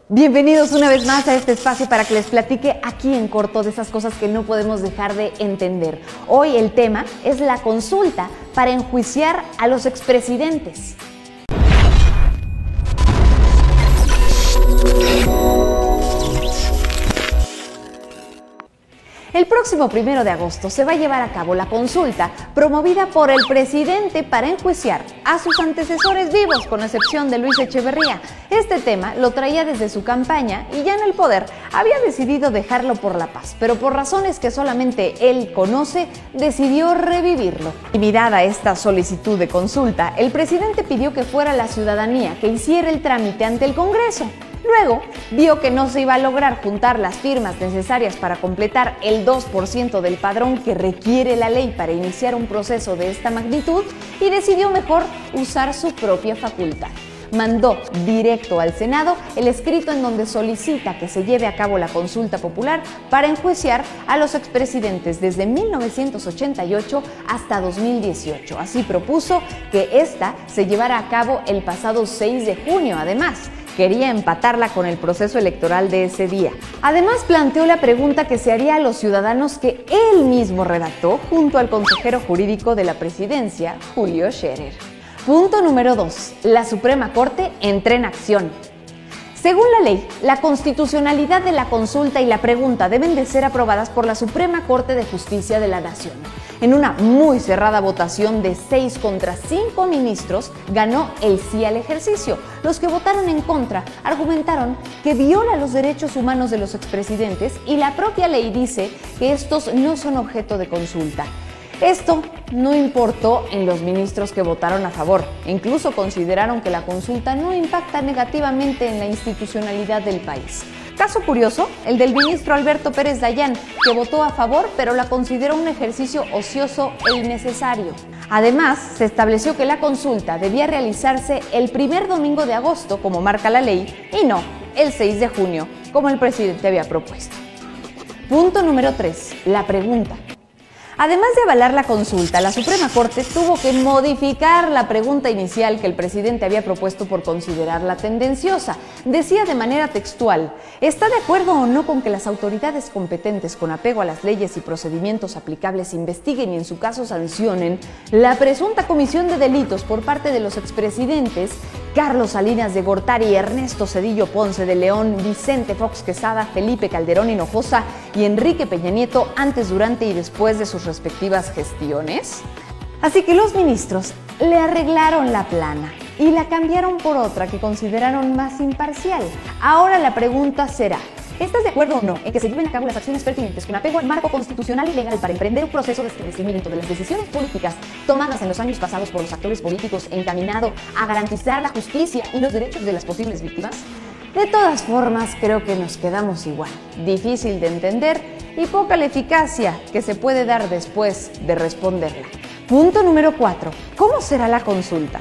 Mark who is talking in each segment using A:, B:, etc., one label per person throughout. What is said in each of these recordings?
A: Bienvenidos una vez más a este espacio para que les platique aquí en corto de esas cosas que no podemos dejar de entender. Hoy el tema es la consulta para enjuiciar a los expresidentes. El próximo 1 de agosto se va a llevar a cabo la consulta promovida por el presidente para enjuiciar a sus antecesores vivos, con excepción de Luis Echeverría. Este tema lo traía desde su campaña y ya en el poder había decidido dejarlo por la paz, pero por razones que solamente él conoce, decidió revivirlo. Intimidada esta solicitud de consulta, el presidente pidió que fuera la ciudadanía que hiciera el trámite ante el Congreso. Luego, vio que no se iba a lograr juntar las firmas necesarias para completar el 2% del padrón que requiere la ley para iniciar un proceso de esta magnitud y decidió mejor usar su propia facultad. Mandó directo al Senado el escrito en donde solicita que se lleve a cabo la consulta popular para enjuiciar a los expresidentes desde 1988 hasta 2018. Así propuso que esta se llevara a cabo el pasado 6 de junio. Además, quería empatarla con el proceso electoral de ese día. Además, planteó la pregunta que se haría a los ciudadanos que él mismo redactó junto al consejero jurídico de la presidencia, Julio Scherer. Punto número 2. La Suprema Corte entra en acción. Según la ley, la constitucionalidad de la consulta y la pregunta deben de ser aprobadas por la Suprema Corte de Justicia de la Nación. En una muy cerrada votación de 6 contra 5 ministros, ganó el sí al ejercicio. Los que votaron en contra argumentaron que viola los derechos humanos de los expresidentes y la propia ley dice que estos no son objeto de consulta. Esto no importó en los ministros que votaron a favor. Incluso consideraron que la consulta no impacta negativamente en la institucionalidad del país. Caso curioso, el del ministro Alberto Pérez Dayán, que votó a favor, pero la consideró un ejercicio ocioso e innecesario. Además, se estableció que la consulta debía realizarse el primer domingo de agosto, como marca la ley, y no el 6 de junio, como el presidente había propuesto. Punto número 3. La pregunta. Además de avalar la consulta, la Suprema Corte tuvo que modificar la pregunta inicial que el presidente había propuesto por considerarla tendenciosa. Decía de manera textual: ¿está de acuerdo o no con que las autoridades competentes, con apego a las leyes y procedimientos aplicables, investiguen y en su caso sancionen la presunta comisión de delitos por parte de los expresidentes Carlos Salinas de Gortari, Ernesto Zedillo Ponce de León, Vicente Fox Quesada, Felipe Calderón Hinojosa y Enrique Peña Nieto antes, durante y después de sus respectivas gestiones? Así que los ministros le arreglaron la plana y la cambiaron por otra que consideraron más imparcial. Ahora la pregunta será: ¿estás de acuerdo o no en que se lleven a cabo las acciones pertinentes con apego al marco constitucional y legal para emprender un proceso de esclarecimiento de las decisiones políticas tomadas en los años pasados por los actores políticos encaminado a garantizar la justicia y los derechos de las posibles víctimas? De todas formas, creo que nos quedamos igual. Difícil de entender y poca la eficacia que se puede dar después de responderla. Punto número 4. ¿Cómo será la consulta?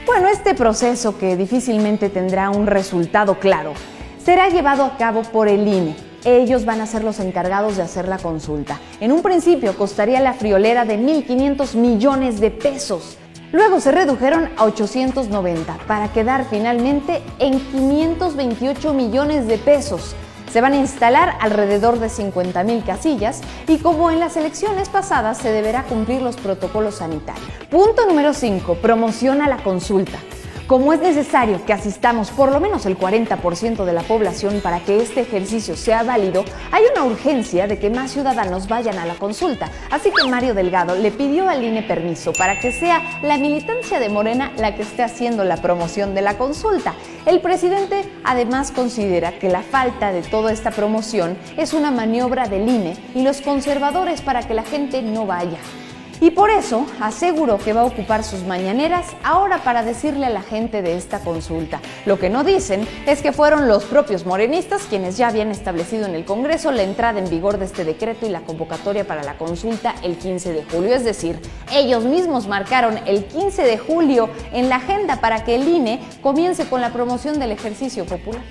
A: Bueno, este proceso, que difícilmente tendrá un resultado claro, será llevado a cabo por el INE. Ellos van a ser los encargados de hacer la consulta. En un principio costaría la friolera de 1.500 millones de pesos. Luego se redujeron a 890 para quedar finalmente en 528 millones de pesos. Se van a instalar alrededor de 50,000 casillas y, como en las elecciones pasadas, se deberá cumplir los protocolos sanitarios. Punto número 5. Promociona la consulta. Como es necesario que asistamos por lo menos el 40% de la población para que este ejercicio sea válido, hay una urgencia de que más ciudadanos vayan a la consulta. Así que Mario Delgado le pidió al INE permiso para que sea la militancia de Morena la que esté haciendo la promoción de la consulta. El presidente además considera que la falta de toda esta promoción es una maniobra del INE y los conservadores para que la gente no vaya. Y por eso aseguró que va a ocupar sus mañaneras ahora para decirle a la gente de esta consulta. Lo que no dicen es que fueron los propios morenistas quienes ya habían establecido en el Congreso la entrada en vigor de este decreto y la convocatoria para la consulta el 15 de julio. Es decir, ellos mismos marcaron el 15 de julio en la agenda para que el INE comience con la promoción del ejercicio popular.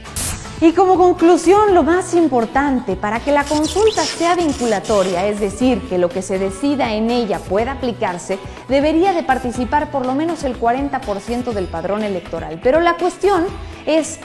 A: Y como conclusión, lo más importante para que la consulta sea vinculatoria, es decir, que lo que se decida en ella pueda aplicarse, debería de participar por lo menos el 40% del padrón electoral. Pero la cuestión es,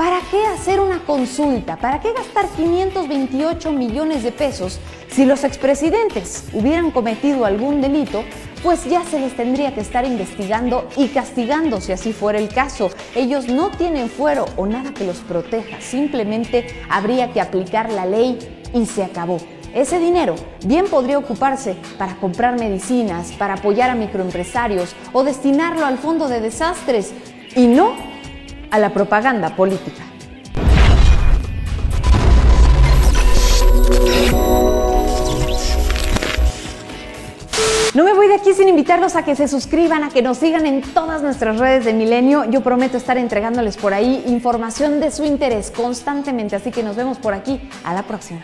A: ¿Para qué hacer una consulta? ¿Para qué gastar 528 millones de pesos si los expresidentes hubieran cometido algún delito? Pues ya se les tendría que estar investigando y castigando si así fuera el caso. Ellos no tienen fuero o nada que los proteja, simplemente habría que aplicar la ley y se acabó. Ese dinero bien podría ocuparse para comprar medicinas, para apoyar a microempresarios o destinarlo al fondo de desastres y no a la propaganda política. No me voy de aquí sin invitarlos a que se suscriban, a que nos sigan en todas nuestras redes de Milenio. Yo prometo estar entregándoles por ahí información de su interés constantemente, así que nos vemos por aquí. A la próxima.